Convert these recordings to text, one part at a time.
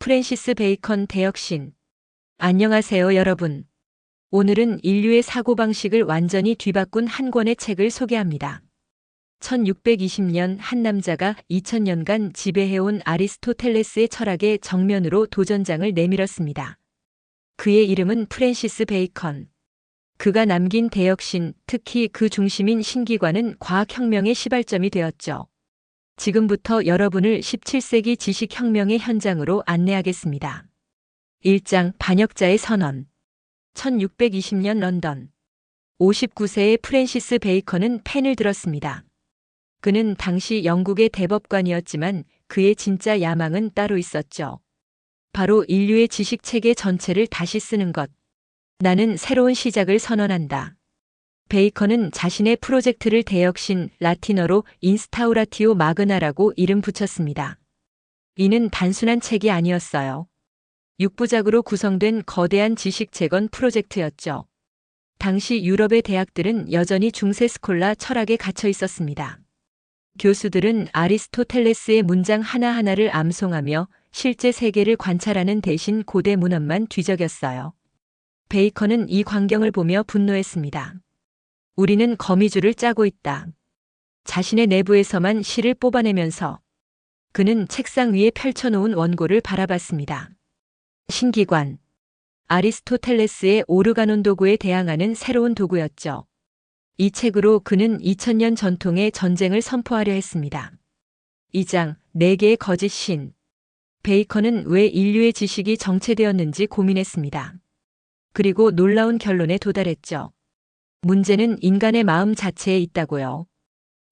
프랜시스 베이컨 대혁신. 안녕하세요, 여러분. 오늘은 인류의 사고방식을 완전히 뒤바꾼 한 권의 책을 소개합니다. 1620년 한 남자가 2000년간 지배해온 아리스토텔레스의 철학의 정면으로 도전장을 내밀었습니다. 그의 이름은 프랜시스 베이컨. 그가 남긴 대혁신, 특히 그 중심인 신기관은 과학혁명의 시발점이 되었죠. 지금부터 여러분을 17세기 지식혁명의 현장으로 안내하겠습니다. 1장 반역자의 선언. 1620년 런던. 59세의 프랜시스 베이컨은 펜을 들었습니다. 그는 당시 영국의 대법관이었지만 그의 진짜 야망은 따로 있었죠. 바로 인류의 지식체계 전체를 다시 쓰는 것. 나는 새로운 시작을 선언한다. 베이컨은 자신의 프로젝트를 대혁신, 라틴어로 인스타우라티오 마그나라고 이름 붙였습니다. 이는 단순한 책이 아니었어요. 6부작으로 구성된 거대한 지식 재건 프로젝트였죠. 당시 유럽의 대학들은 여전히 중세 스콜라 철학에 갇혀 있었습니다. 교수들은 아리스토텔레스의 문장 하나하나를 암송하며 실제 세계를 관찰하는 대신 고대 문헌만 뒤적였어요. 베이컨은 이 광경을 보며 분노했습니다. 우리는 거미줄을 짜고 있다. 자신의 내부에서만 실을 뽑아내면서 그는 책상 위에 펼쳐놓은 원고를 바라봤습니다. 신기관. 아리스토텔레스의 오르가논 도구에 대항하는 새로운 도구였죠. 이 책으로 그는 2000년 전통의 전쟁을 선포하려 했습니다. 2장 4개의 거짓 신. 베이컨은 왜 인류의 지식이 정체되었는지 고민했습니다. 그리고 놀라운 결론에 도달했죠. 문제는 인간의 마음 자체에 있다고요.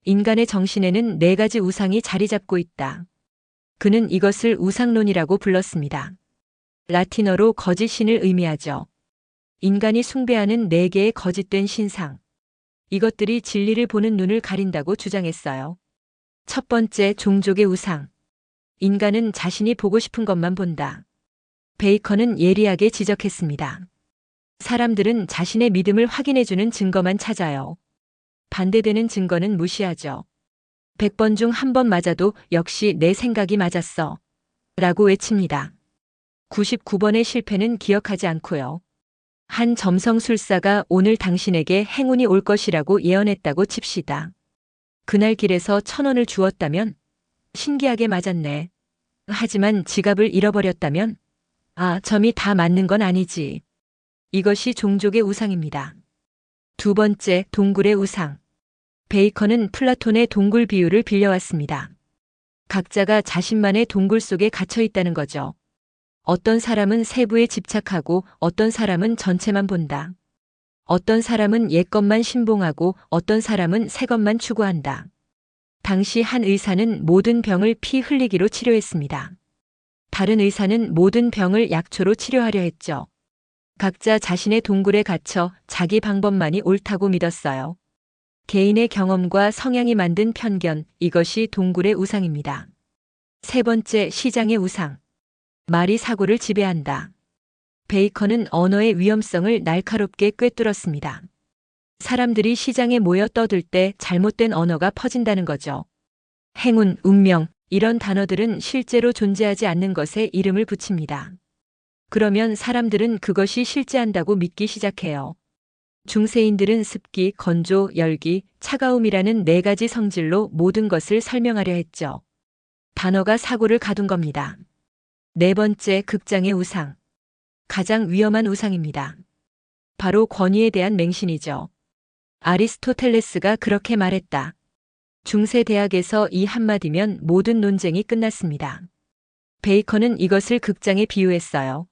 인간의 정신에는 4가지 우상이 자리 잡고 있다. 그는 이것을 우상론이라고 불렀습니다. 라틴어로 거짓 신을 의미하죠. 인간이 숭배하는 4개의 거짓된 신상. 이것들이 진리를 보는 눈을 가린다고 주장했어요. 첫 번째, 종족의 우상. 인간은 자신이 보고 싶은 것만 본다. 베이컨은 예리하게 지적했습니다. 사람들은 자신의 믿음을 확인해주는 증거만 찾아요. 반대되는 증거는 무시하죠. 100번 중 1번 맞아도 역시 내 생각이 맞았어. 라고 외칩니다. 99번의 실패는 기억하지 않고요. 한 점성술사가 오늘 당신에게 행운이 올 것이라고 예언했다고 칩시다. 그날 길에서 1000원을 주었다면 신기하게 맞았네. 하지만 지갑을 잃어버렸다면 점이 다 맞는 건 아니지. 이것이 종족의 우상입니다. 두 번째, 동굴의 우상. 베이컨은 플라톤의 동굴 비유를 빌려왔습니다. 각자가 자신만의 동굴 속에 갇혀 있다는 거죠. 어떤 사람은 세부에 집착하고 어떤 사람은 전체만 본다. 어떤 사람은 옛것만 신봉하고 어떤 사람은 새것만 추구한다. 당시 한 의사는 모든 병을 피 흘리기로 치료했습니다. 다른 의사는 모든 병을 약초로 치료하려 했죠. 각자 자신의 동굴에 갇혀 자기 방법만이 옳다고 믿었어요. 개인의 경험과 성향이 만든 편견, 이것이 동굴의 우상입니다. 세 번째, 시장의 우상. 말이 사고를 지배한다. 베이컨은 언어의 위험성을 날카롭게 꿰뚫었습니다. 사람들이 시장에 모여 떠들 때 잘못된 언어가 퍼진다는 거죠. 행운, 운명, 이런 단어들은 실제로 존재하지 않는 것에 이름을 붙입니다. 그러면 사람들은 그것이 실제한다고 믿기 시작해요. 중세인들은 습기, 건조, 열기, 차가움이라는 4가지 성질로 모든 것을 설명하려 했죠. 단어가 사고를 가둔 겁니다. 네 번째, 극장의 우상. 가장 위험한 우상입니다. 바로 권위에 대한 맹신이죠. 아리스토텔레스가 그렇게 말했다. 중세 대학에서 이 한마디면 모든 논쟁이 끝났습니다. 베이컨은 이것을 극장에 비유했어요.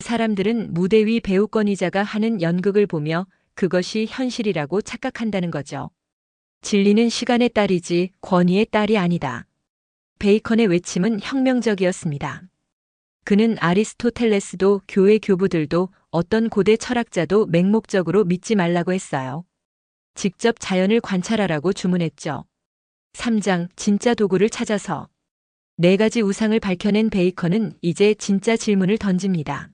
사람들은 무대 위 배우권위자가 하는 연극을 보며 그것이 현실이라고 착각한다는 거죠. 진리는 시간의 딸이지 권위의 딸이 아니다. 베이컨의 외침은 혁명적이었습니다. 그는 아리스토텔레스도 교회 교부들도 어떤 고대 철학자도 맹목적으로 믿지 말라고 했어요. 직접 자연을 관찰하라고 주문했죠. 3장, 진짜 도구를 찾아서. 4가지 우상을 밝혀낸 베이컨은 이제 진짜 질문을 던집니다.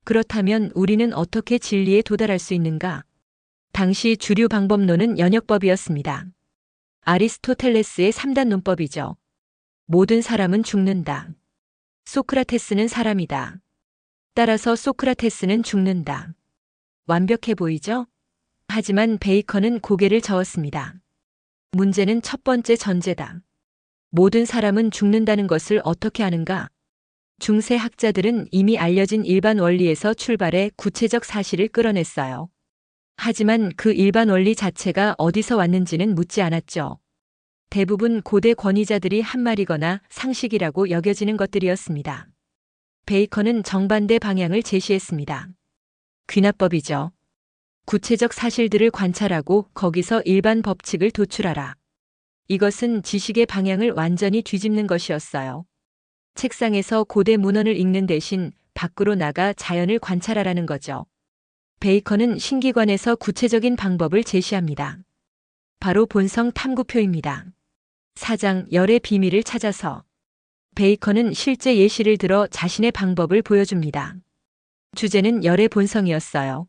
그렇다면 우리는 어떻게 진리에 도달할 수 있는가? 당시 주류 방법론은 연역법이었습니다. 아리스토텔레스의 3단 논법이죠. 모든 사람은 죽는다. 소크라테스는 사람이다. 따라서 소크라테스는 죽는다. 완벽해 보이죠? 하지만 베이컨은 고개를 저었습니다. 문제는 첫 번째 전제다. 모든 사람은 죽는다는 것을 어떻게 아는가? 중세 학자들은 이미 알려진 일반 원리에서 출발해 구체적 사실을 끌어냈어요. 하지만 그 일반 원리 자체가 어디서 왔는지는 묻지 않았죠. 대부분 고대 권위자들이 한 말이거나 상식이라고 여겨지는 것들이었습니다. 베이컨은 정반대 방향을 제시했습니다. 귀납법이죠. 구체적 사실들을 관찰하고 거기서 일반 법칙을 도출하라. 이것은 지식의 방향을 완전히 뒤집는 것이었어요. 책상에서 고대 문헌을 읽는 대신 밖으로 나가 자연을 관찰하라는 거죠. 베이컨은 신기관에서 구체적인 방법을 제시합니다. 바로 본성 탐구표입니다. 사장 열의 비밀을 찾아서 베이컨은 실제 예시를 들어 자신의 방법을 보여줍니다. 주제는 열의 본성이었어요.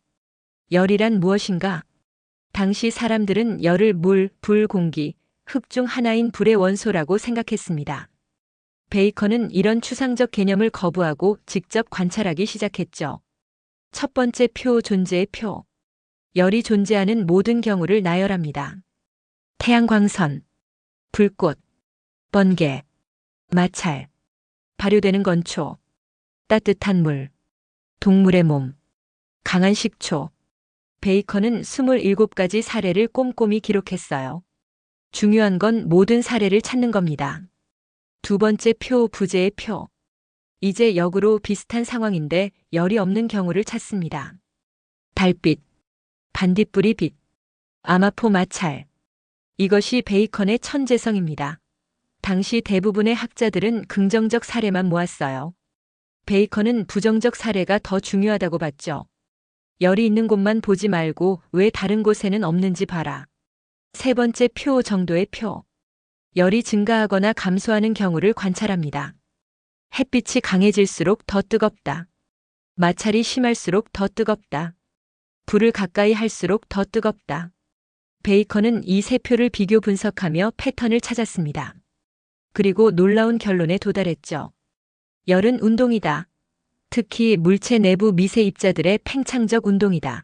열이란 무엇인가? 당시 사람들은 열을 물, 불, 공기, 흙 중 하나인 불의 원소라고 생각했습니다. 베이컨은 이런 추상적 개념을 거부하고 직접 관찰하기 시작했죠. 첫 번째 표, 존재의 표. 열이 존재하는 모든 경우를 나열합니다. 태양광선, 불꽃, 번개, 마찰, 발효되는 건초, 따뜻한 물, 동물의 몸, 강한 식초. 베이컨은 27가지 사례를 꼼꼼히 기록했어요. 중요한 건 모든 사례를 찾는 겁니다. 두 번째 표, 부재의 표. 이제 역으로 비슷한 상황인데 열이 없는 경우를 찾습니다. 달빛, 반딧불이 빛, 아마포 마찰. 이것이 베이컨의 천재성입니다. 당시 대부분의 학자들은 긍정적 사례만 모았어요. 베이컨은 부정적 사례가 더 중요하다고 봤죠. 열이 있는 곳만 보지 말고 왜 다른 곳에는 없는지 봐라. 세 번째 표, 정도의 표. 열이 증가하거나 감소하는 경우를 관찰합니다. 햇빛이 강해질수록 더 뜨겁다. 마찰이 심할수록 더 뜨겁다. 불을 가까이 할수록 더 뜨겁다. 베이컨은 이 세 표를 비교 분석하며 패턴을 찾았습니다. 그리고 놀라운 결론에 도달했죠. 열은 운동이다. 특히 물체 내부 미세 입자들의 팽창적 운동이다.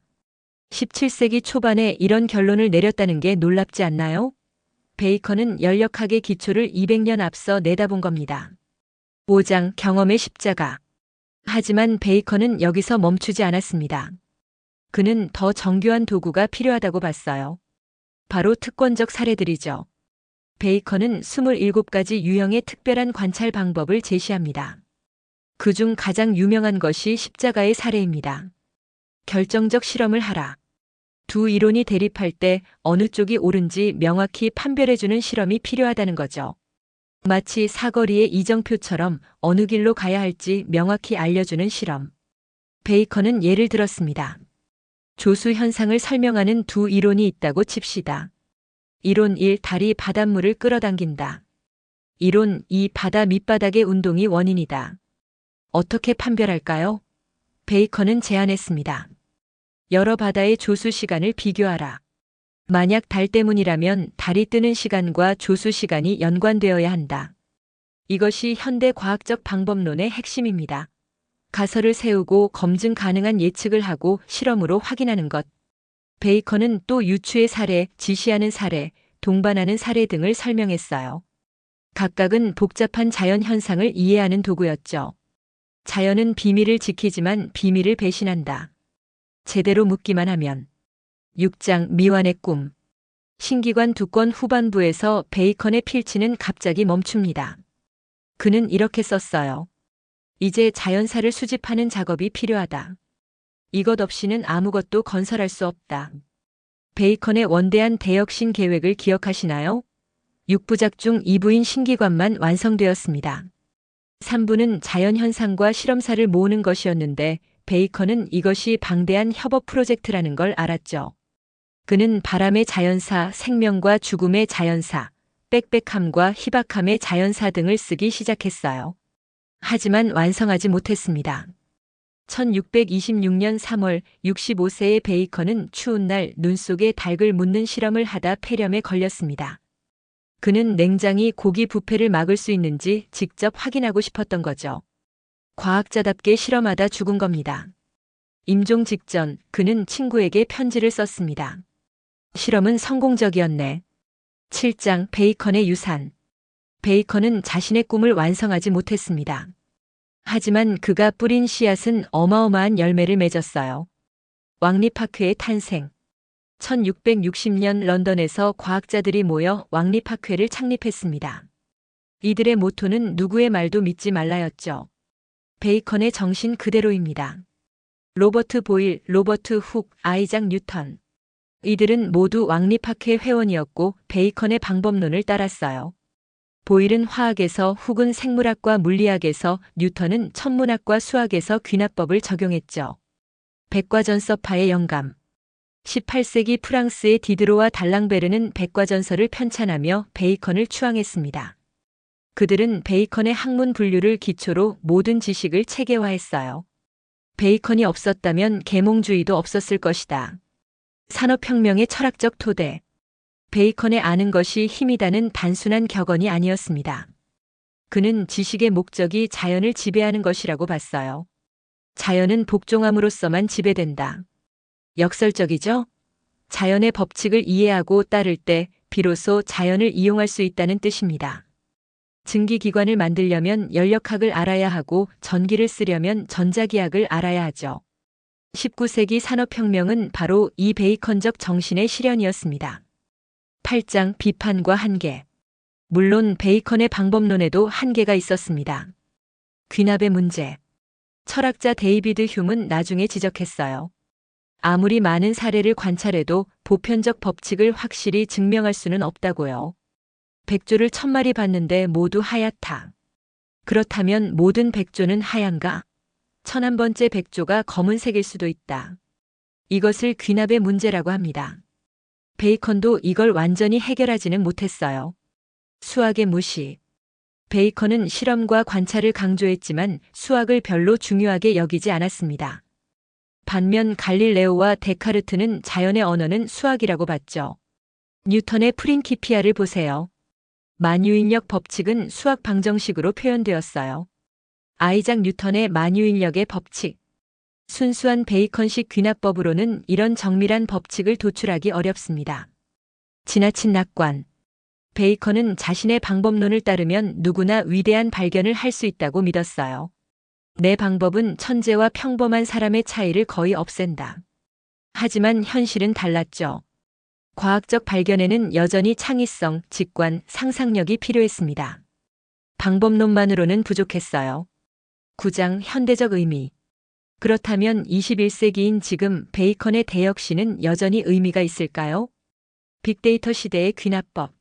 17세기 초반에 이런 결론을 내렸다는 게 놀랍지 않나요? 베이컨은 열역학의 기초를 200년 앞서 내다본 겁니다. 5장 경험의 십자가. 하지만 베이컨은 여기서 멈추지 않았습니다. 그는 더 정교한 도구가 필요하다고 봤어요. 바로 특권적 사례들이죠. 베이컨은 27가지 유형의 특별한 관찰 방법을 제시합니다. 그중 가장 유명한 것이 십자가의 사례입니다. 결정적 실험을 하라. 두 이론이 대립할 때 어느 쪽이 옳은지 명확히 판별해주는 실험이 필요하다는 거죠. 마치 사거리의 이정표처럼 어느 길로 가야 할지 명확히 알려주는 실험. 베이컨은 예를 들었습니다. 조수 현상을 설명하는 두 이론이 있다고 칩시다. 이론 1. 달이 바닷물을 끌어당긴다. 이론 2. 바다 밑바닥의 운동이 원인이다. 어떻게 판별할까요? 베이컨은 제안했습니다. 여러 바다의 조수 시간을 비교하라. 만약 달 때문이라면 달이 뜨는 시간과 조수 시간이 연관되어야 한다. 이것이 현대 과학적 방법론의 핵심입니다. 가설을 세우고 검증 가능한 예측을 하고 실험으로 확인하는 것. 베이컨은 또 유추의 사례, 지시하는 사례, 동반하는 사례 등을 설명했어요. 각각은 복잡한 자연 현상을 이해하는 도구였죠. 자연은 비밀을 지키지만 비밀을 배신한다. 제대로 묻기만 하면. 6장 미완의 꿈. 신기관 2권 후반부에서 베이컨의 필치는 갑자기 멈춥니다. 그는 이렇게 썼어요. 이제 자연사를 수집하는 작업이 필요하다. 이것 없이는 아무것도 건설할 수 없다. 베이컨의 원대한 대혁신 계획을 기억하시나요? 6부작 중 2부인 신기관만 완성되었습니다. 3부는 자연현상과 실험사를 모으는 것이었는데 베이컨은 이것이 방대한 협업 프로젝트라는 걸 알았죠. 그는 바람의 자연사, 생명과 죽음의 자연사, 빽빽함과 희박함의 자연사 등을 쓰기 시작했어요. 하지만 완성하지 못했습니다. 1626년 3월 65세의 베이컨은 추운 날 눈 속에 닭을 묻는 실험을 하다 폐렴에 걸렸습니다. 그는 냉장이 고기 부패를 막을 수 있는지 직접 확인하고 싶었던 거죠. 과학자답게 실험하다 죽은 겁니다. 임종 직전 그는 친구에게 편지를 썼습니다. 실험은 성공적이었네. 7장 베이컨의 유산. 베이컨은 자신의 꿈을 완성하지 못했습니다. 하지만 그가 뿌린 씨앗은 어마어마한 열매를 맺었어요. 왕리파크의 탄생. 1660년 런던에서 과학자들이 모여 왕리파크회를 창립했습니다. 이들의 모토는 누구의 말도 믿지 말라였죠. 베이컨의 정신 그대로입니다. 로버트 보일, 로버트 훅, 아이작 뉴턴. 이들은 모두 왕리파크회 회원이었고 베이컨의 방법론을 따랐어요. 보일은 화학에서, 훅은 생물학과 물리학에서, 뉴턴은 천문학과 수학에서 귀납법을 적용했죠. 백과전서파의 영감. 18세기 프랑스의 디드로와 달랑베르는 백과전서를 편찬하며 베이컨을 추앙했습니다. 그들은 베이컨의 학문 분류를 기초로 모든 지식을 체계화했어요. 베이컨이 없었다면 계몽주의도 없었을 것이다. 산업혁명의 철학적 토대. 베이컨의 아는 것이 힘이다는 단순한 격언이 아니었습니다. 그는 지식의 목적이 자연을 지배하는 것이라고 봤어요. 자연은 복종함으로써만 지배된다. 역설적이죠? 자연의 법칙을 이해하고 따를 때 비로소 자연을 이용할 수 있다는 뜻입니다. 증기기관을 만들려면 연력학을 알아야 하고 전기를 쓰려면 전자기학을 알아야 하죠. 19세기 산업혁명은 바로 이 베이컨적 정신의 실현이었습니다. 8장 비판과 한계. 물론 베이컨의 방법론에도 한계가 있었습니다. 귀납의 문제. 철학자 데이비드 휴문 나중에 지적했어요. 아무리 많은 사례를 관찰해도 보편적 법칙을 확실히 증명할 수는 없다고요. 백조를 1000마리 봤는데 모두 하얗다. 그렇다면 모든 백조는 하얀가? 1001번째 백조가 검은색일 수도 있다. 이것을 귀납의 문제라고 합니다. 베이컨도 이걸 완전히 해결하지는 못했어요. 수학의 무시. 베이컨은 실험과 관찰을 강조했지만 수학을 별로 중요하게 여기지 않았습니다. 반면 갈릴레오와 데카르트는 자연의 언어는 수학이라고 봤죠. 뉴턴의 프린키피아를 보세요. 만유인력 법칙은 수학 방정식으로 표현되었어요. 아이작 뉴턴의 만유인력의 법칙. 순수한 베이컨식 귀납법으로는 이런 정밀한 법칙을 도출하기 어렵습니다. 지나친 낙관. 베이컨은 자신의 방법론을 따르면 누구나 위대한 발견을 할 수 있다고 믿었어요. 내 방법은 천재와 평범한 사람의 차이를 거의 없앤다. 하지만 현실은 달랐죠. 과학적 발견에는 여전히 창의성, 직관, 상상력이 필요했습니다. 방법론만으로는 부족했어요. 9장 현대적 의미. 그렇다면 21세기인 지금 베이컨의 대역시는 여전히 의미가 있을까요? 빅데이터 시대의 귀납법.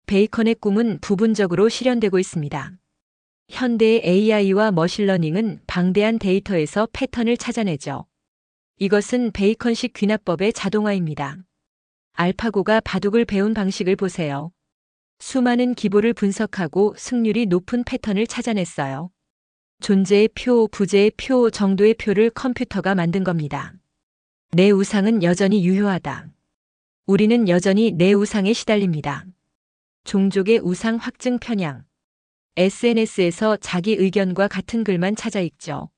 베이컨의 꿈은 부분적으로 실현되고 있습니다. 현대의 AI와 머신러닝은 방대한 데이터에서 패턴을 찾아내죠. 이것은 베이컨식 귀납법의 자동화입니다. 알파고가 바둑을 배운 방식을 보세요. 수많은 기보를 분석하고 승률이 높은 패턴을 찾아냈어요. 존재의 표, 부재의 표 정도의 표를 컴퓨터가 만든 겁니다. 내 우상은 여전히 유효하다. 우리는 여전히 내 우상에 시달립니다. 종족의 우상 확증 편향. SNS에서 자기 의견과 같은 글만 찾아 읽죠.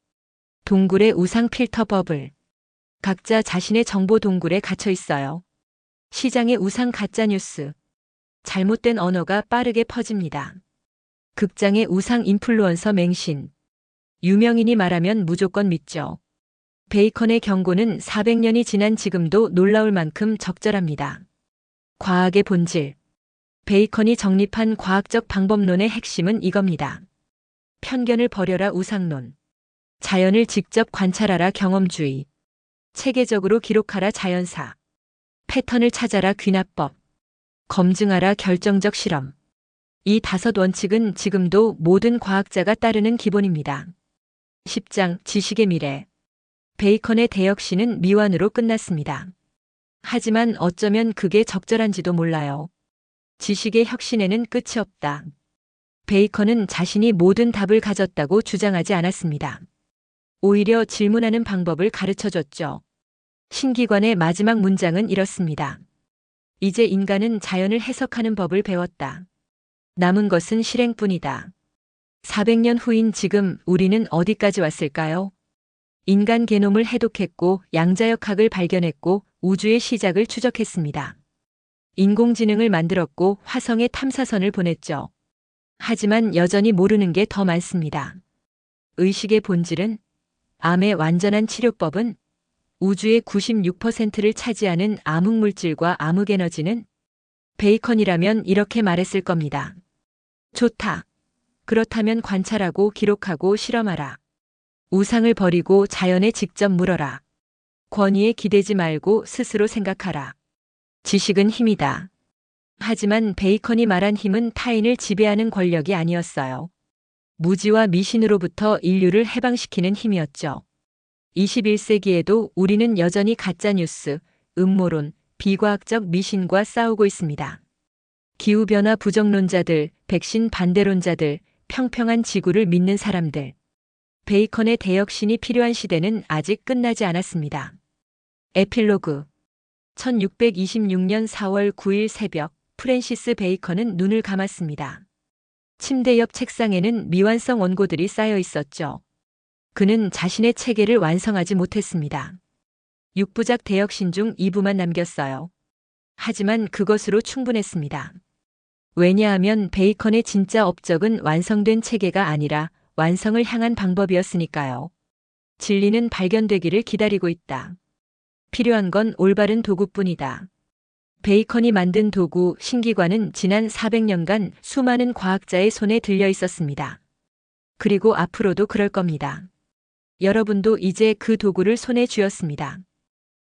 동굴의 우상 필터 버블. 각자 자신의 정보 동굴에 갇혀 있어요. 시장의 우상 가짜뉴스. 잘못된 언어가 빠르게 퍼집니다. 극장의 우상 인플루언서 맹신. 유명인이 말하면 무조건 믿죠. 베이컨의 경고는 400년이 지난 지금도 놀라울 만큼 적절합니다. 과학의 본질. 베이컨이 정립한 과학적 방법론의 핵심은 이겁니다. 편견을 버려라 우상론. 자연을 직접 관찰하라 경험주의. 체계적으로 기록하라 자연사. 패턴을 찾아라 귀납법. 검증하라 결정적 실험. 이 5 원칙은 지금도 모든 과학자가 따르는 기본입니다. 10장 지식의 미래. 베이컨의 대역시는 미완으로 끝났습니다. 하지만 어쩌면 그게 적절한지도 몰라요. 지식의 혁신에는 끝이 없다. 베이컨은 자신이 모든 답을 가졌다고 주장하지 않았습니다. 오히려 질문하는 방법을 가르쳐줬죠. 신기관의 마지막 문장은 이렇습니다. 이제 인간은 자연을 해석하는 법을 배웠다. 남은 것은 실행뿐이다. 400년 후인 지금 우리는 어디까지 왔을까요? 인간 게놈을 해독했고 양자역학을 발견했고 우주의 시작을 추적했습니다. 인공지능을 만들었고 화성에 탐사선을 보냈죠. 하지만 여전히 모르는 게 더 많습니다. 의식의 본질은, 암의 완전한 치료법은, 우주의 96%를 차지하는 암흑물질과 암흑에너지는, 베이컨이라면 이렇게 말했을 겁니다. 좋다. 그렇다면 관찰하고 기록하고 실험하라. 우상을 버리고 자연에 직접 물어라. 권위에 기대지 말고 스스로 생각하라. 지식은 힘이다. 하지만 베이컨이 말한 힘은 타인을 지배하는 권력이 아니었어요. 무지와 미신으로부터 인류를 해방시키는 힘이었죠. 21세기에도 우리는 여전히 가짜뉴스, 음모론, 비과학적 미신과 싸우고 있습니다. 기후변화 부정론자들, 백신 반대론자들, 평평한 지구를 믿는 사람들. 베이컨의 대혁신이 필요한 시대는 아직 끝나지 않았습니다. 에필로그 1626년 4월 9일 새벽, 프랜시스 베이컨은 눈을 감았습니다. 침대 옆 책상에는 미완성 원고들이 쌓여 있었죠. 그는 자신의 체계를 완성하지 못했습니다. 6부작 대혁신 중 2부만 남겼어요. 하지만 그것으로 충분했습니다. 왜냐하면 베이컨의 진짜 업적은 완성된 체계가 아니라 완성을 향한 방법이었으니까요. 진리는 발견되기를 기다리고 있다. 필요한 건 올바른 도구뿐이다. 베이컨이 만든 도구, 신기관은 지난 400년간 수많은 과학자의 손에 들려 있었습니다. 그리고 앞으로도 그럴 겁니다. 여러분도 이제 그 도구를 손에 쥐었습니다.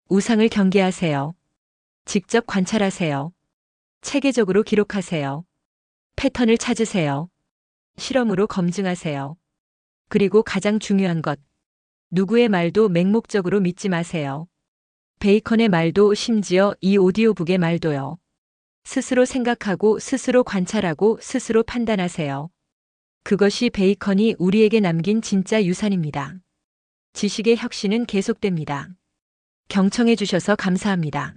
우상을 경계하세요. 직접 관찰하세요. 체계적으로 기록하세요. 패턴을 찾으세요. 실험으로 검증하세요. 그리고 가장 중요한 것, 누구의 말도 맹목적으로 믿지 마세요. 베이컨의 말도 심지어 이 오디오북의 말도요. 스스로 생각하고 스스로 관찰하고 스스로 판단하세요. 그것이 베이컨이 우리에게 남긴 진짜 유산입니다. 지식의 혁신은 계속됩니다. 경청해 주셔서 감사합니다.